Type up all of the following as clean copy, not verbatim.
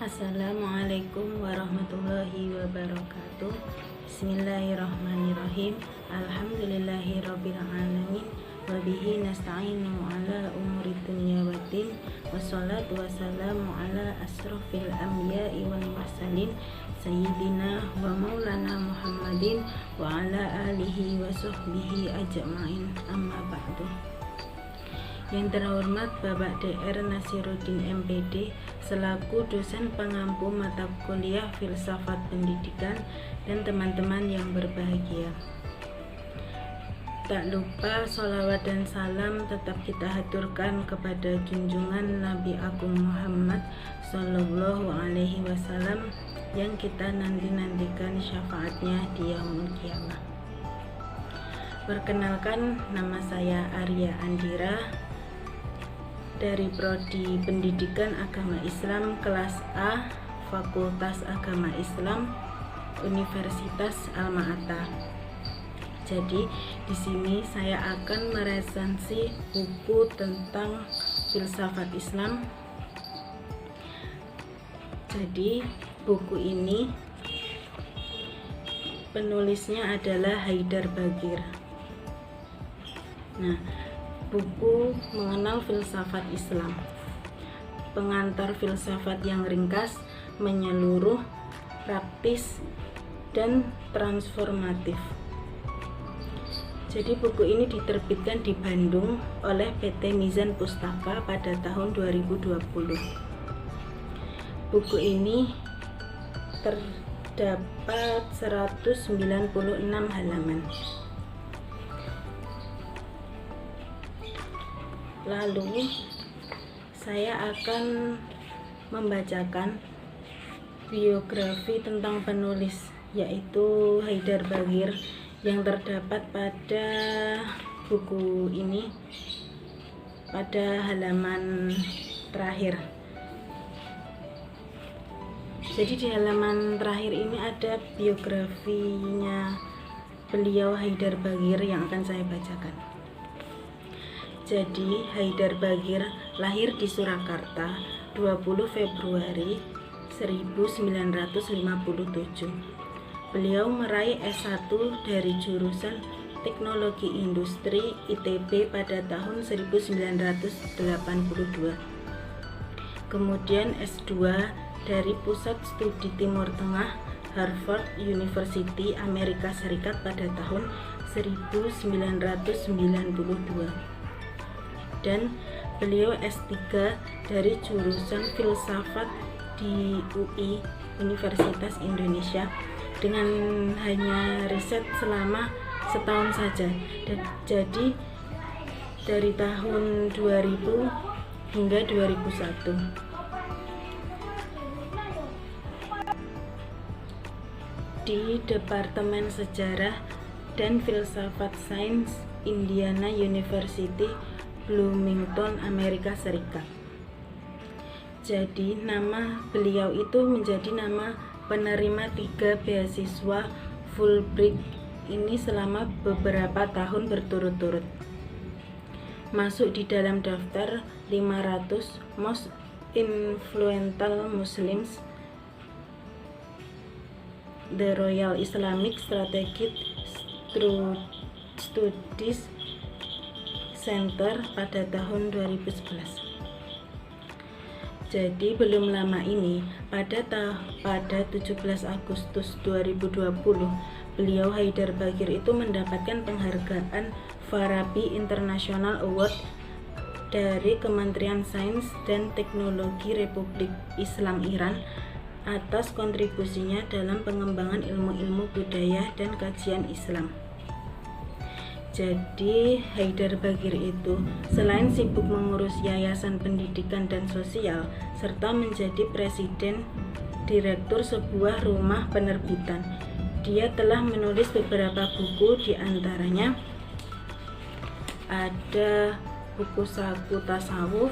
Assalamualaikum warahmatullahi wabarakatuh. Bismillahirrahmanirrahim. Alhamdulillahirabbil alamin. Wabihi nasta'inu ala umuri dunya waddin. Wassalatu wassalamu ala asrofil anbiya'i wal mursalin Sayyidina wa maulana Muhammadin wa ala alihi wa sahbihi ajma'in. Amma ba'du. Yang terhormat Bapak Dr. Nasiruddin MPD selaku dosen pengampu mata kuliah Filsafat Pendidikan dan teman-teman yang berbahagia. Tak lupa sholawat dan salam tetap kita haturkan kepada junjungan Nabi Agung Muhammad Sallallahu Alaihi Wasallam yang kita nantikan syafaatnya di yaumul kiamah. Perkenalkan, nama saya Arya Andira dari Prodi Pendidikan Agama Islam kelas A, Fakultas Agama Islam, Universitas Alma-Ata. Jadi di sini saya akan meresensi buku tentang filsafat Islam. Jadi buku ini penulisnya adalah Haidar Bagir. Nah, buku Mengenal Filsafat Islam, pengantar filsafat yang ringkas, menyeluruh, praktis, dan transformatif. Jadi buku ini diterbitkan di Bandung oleh PT Mizan Pustaka pada tahun 2020. Buku ini terdapat 196 halaman. Lalu saya akan membacakan biografi tentang penulis, yaitu Haidar Bagir, yang terdapat pada buku ini pada halaman terakhir. Jadi di halaman terakhir ini ada biografinya beliau Haidar Bagir yang akan saya bacakan. Jadi Haidar Bagir lahir di Surakarta 20 Februari 1957. Beliau meraih S1 dari jurusan Teknologi Industri ITB pada tahun 1982. Kemudian S2 dari Pusat Studi Timur Tengah Harvard University Amerika Serikat pada tahun 1992. Dan beliau S3 dari jurusan Filsafat di UI Universitas Indonesia dengan hanya riset selama setahun saja. Jadi dari tahun 2000 hingga 2001. Di Departemen Sejarah dan Filsafat Sains Indiana University, Bloomington, Amerika Serikat. Jadi nama beliau itu menjadi nama penerima 3 beasiswa Fulbright ini selama beberapa tahun berturut-turut. Masuk di dalam daftar 500 Most Influential Muslims, The Royal Islamic Strategic Studies Center pada tahun 2011. Jadi belum lama ini, pada 17 Agustus 2020, beliau Haidar Bagir itu mendapatkan penghargaan Farabi International Award dari Kementerian Sains dan Teknologi Republik Islam Iran atas kontribusinya dalam pengembangan ilmu-ilmu budaya dan kajian Islam. Jadi Haidar Bagir itu selain sibuk mengurus yayasan pendidikan dan sosial serta menjadi presiden direktur sebuah rumah penerbitan, dia telah menulis beberapa buku, di antaranya ada buku saku tasawuf,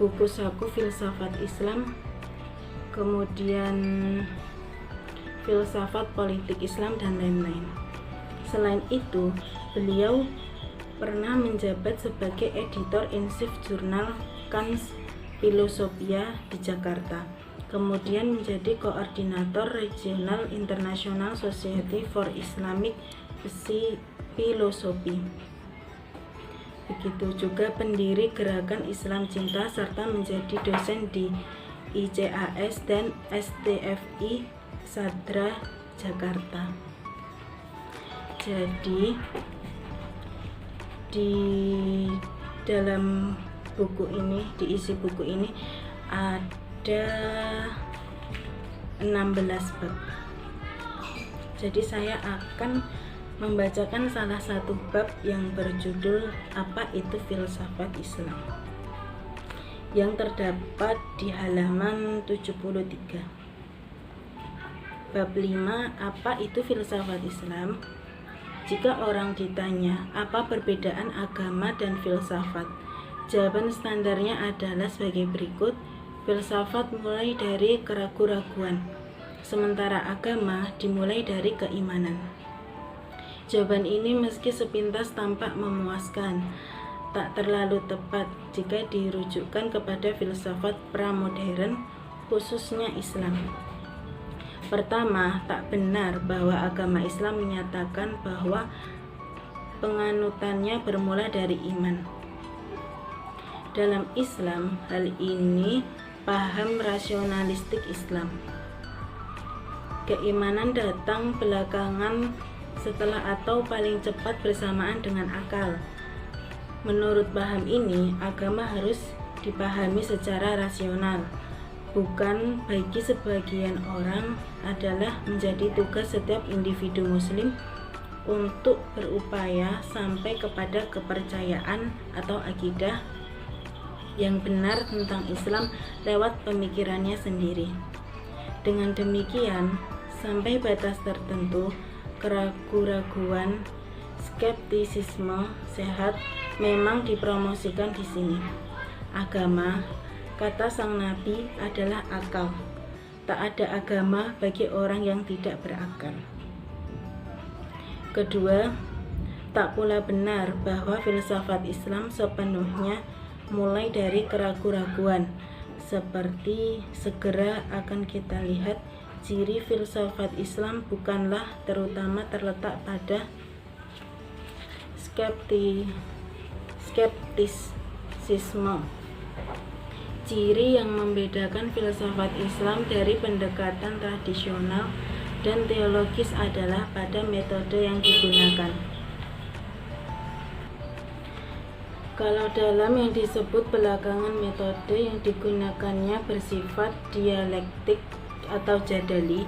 buku saku filsafat Islam, kemudian filsafat politik Islam, dan lain-lain. Selain itu, beliau pernah menjabat sebagai editor-in-chief jurnal Kans Philosophia di Jakarta. kemudian menjadi koordinator regional International Society for Islamic Philosophy. Begitu juga pendiri Gerakan Islam Cinta serta menjadi dosen di ICAS dan STFI Sadra Jakarta. Jadi di dalam buku ini, di isi buku ini ada 16 bab. Jadi saya akan membacakan salah satu bab yang berjudul Apa itu Filsafat Islam, yang terdapat di halaman 73. Bab 5, apa itu filsafat Islam? Jika orang ditanya apa perbedaan agama dan filsafat, jawaban standarnya adalah sebagai berikut. Filsafat mulai dari keraguan-raguan, sementara agama dimulai dari keimanan. Jawaban ini meski sepintas tampak memuaskan, tak terlalu tepat jika dirujukkan kepada filsafat pramodern, khususnya Islam. Pertama, tak benar bahwa agama Islam menyatakan bahwa penganutannya bermula dari iman. Dalam Islam, hal ini paham rasionalistik Islam. Keimanan datang belakangan setelah atau paling cepat bersamaan dengan akal. Menurut paham ini, agama harus dipahami secara rasional. Bukan bagi sebagian orang adalah menjadi tugas setiap individu muslim untuk berupaya sampai kepada kepercayaan atau akidah yang benar tentang Islam lewat pemikirannya sendiri. Dengan demikian, sampai batas tertentu, keraguan-raguan, skeptisisme sehat memang dipromosikan di sini. Agama, kata sang nabi, adalah akal. Tak ada agama bagi orang yang tidak berakal. Kedua, tak pula benar bahwa filsafat Islam sepenuhnya mulai dari keraguan-raguan. Seperti segera akan kita lihat, ciri filsafat Islam bukanlah terutama terletak pada skeptisisme. Ciri yang membedakan filsafat Islam dari pendekatan tradisional dan teologis adalah pada metode yang digunakan. Kalau dalam yang disebut belakangan metode yang digunakannya bersifat dialektik atau jadali,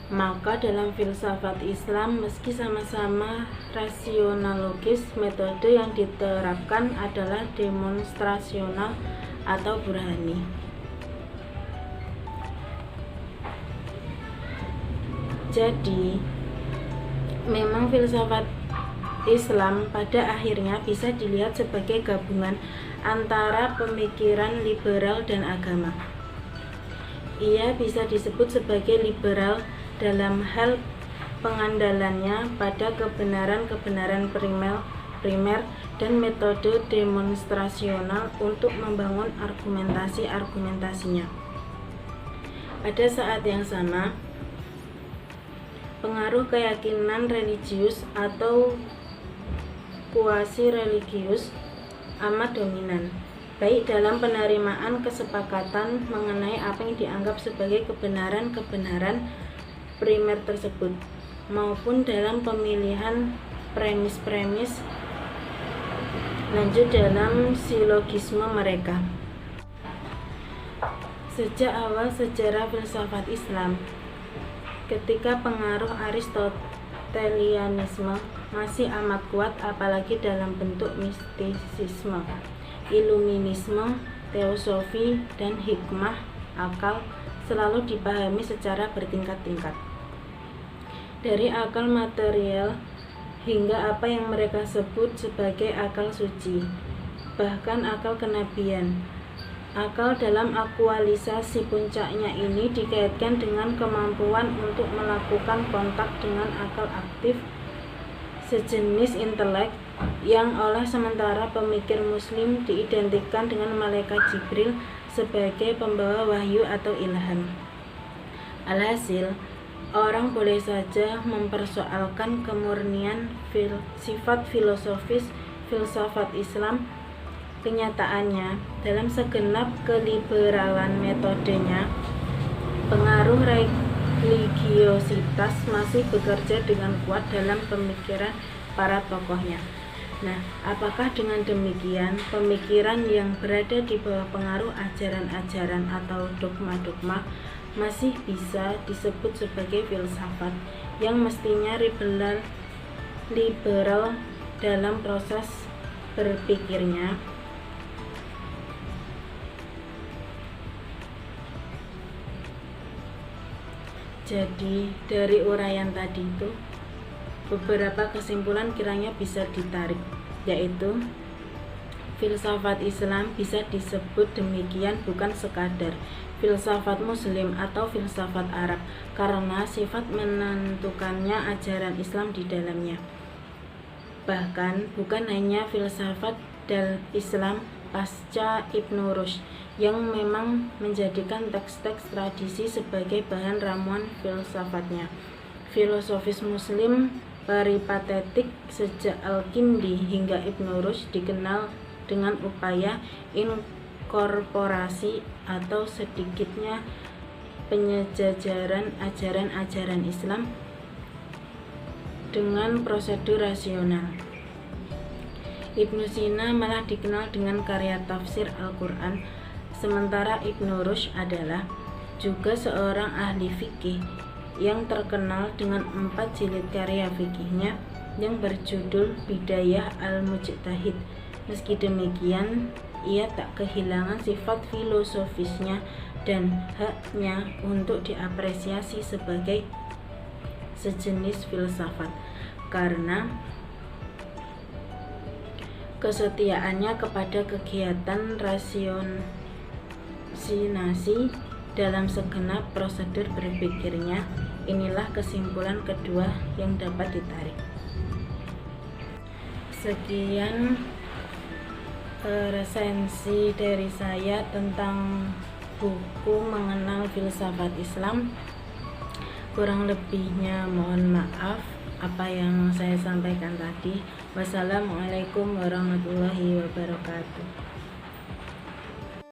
maka dalam filsafat Islam meski sama-sama rasionalogis, metode yang diterapkan adalah demonstrasional atau burhani. Jadi, memang filsafat Islam pada akhirnya bisa dilihat sebagai gabungan antara pemikiran liberal dan agama. Ia bisa disebut sebagai liberal dalam hal pengandalannya pada kebenaran-kebenaran primer dan metode demonstrasional untuk membangun argumentasi-argumentasinya. Pada saat yang sama, pengaruh keyakinan religius atau kuasi-religius amat dominan, baik dalam penerimaan kesepakatan mengenai apa yang dianggap sebagai kebenaran-kebenaran primer tersebut, maupun dalam pemilihan premis-premis lanjut dalam silogisme mereka. Sejak awal sejarah filsafat Islam, ketika pengaruh Aristotelianisme masih amat kuat, apalagi dalam bentuk mistisisme, iluminisme, teosofi, dan hikmah akal selalu dipahami secara bertingkat-tingkat. Dari akal material hingga apa yang mereka sebut sebagai akal suci, bahkan akal kenabian. Akal dalam aktualisasi puncaknya ini dikaitkan dengan kemampuan untuk melakukan kontak dengan akal aktif, sejenis intelek yang oleh sementara pemikir muslim diidentikan dengan malaikat Jibril, sebagai pembawa wahyu atau ilham. Alhasil, orang boleh saja mempersoalkan kemurnian sifat filosofis filsafat Islam. Kenyataannya, dalam segenap keliberalan metodenya, pengaruh religiositas masih bekerja dengan kuat dalam pemikiran para tokohnya. Nah, apakah dengan demikian pemikiran yang berada di bawah pengaruh ajaran-ajaran atau dogma-dogma masih bisa disebut sebagai filsafat yang mestinya liberal dalam proses berpikirnya? Jadi, dari uraian tadi itu, beberapa kesimpulan kiranya bisa ditarik, yaitu filsafat Islam bisa disebut demikian bukan sekadar filsafat Muslim atau filsafat Arab, karena sifat menentukannya ajaran Islam di dalamnya. Bahkan bukan hanya filsafat Islam pasca Ibnu Rushd yang memang menjadikan teks-teks tradisi sebagai bahan ramuan filsafatnya. Filosofis Muslim peripatetik sejak Al-Kindi hingga Ibnu Rushd dikenal dengan upaya inkorporasi atau sedikitnya penyejajaran ajaran-ajaran Islam dengan prosedur rasional. Ibnu Sina malah dikenal dengan karya tafsir Al-Quran, sementara Ibnu Rushd adalah juga seorang ahli fikih yang terkenal dengan 4 jilid karya fikihnya yang berjudul Bidayah Al-Mujtahid. Meski demikian, ia tak kehilangan sifat filosofisnya dan haknya untuk diapresiasi sebagai sejenis filsafat karena kesetiaannya kepada kegiatan rasionasi dalam segenap prosedur berpikirnya. Inilah kesimpulan kedua yang dapat ditarik. Sekian resensi dari saya tentang buku Mengenal Filsafat Islam. Kurang lebihnya mohon maaf apa yang saya sampaikan tadi. Wassalamualaikum warahmatullahi wabarakatuh.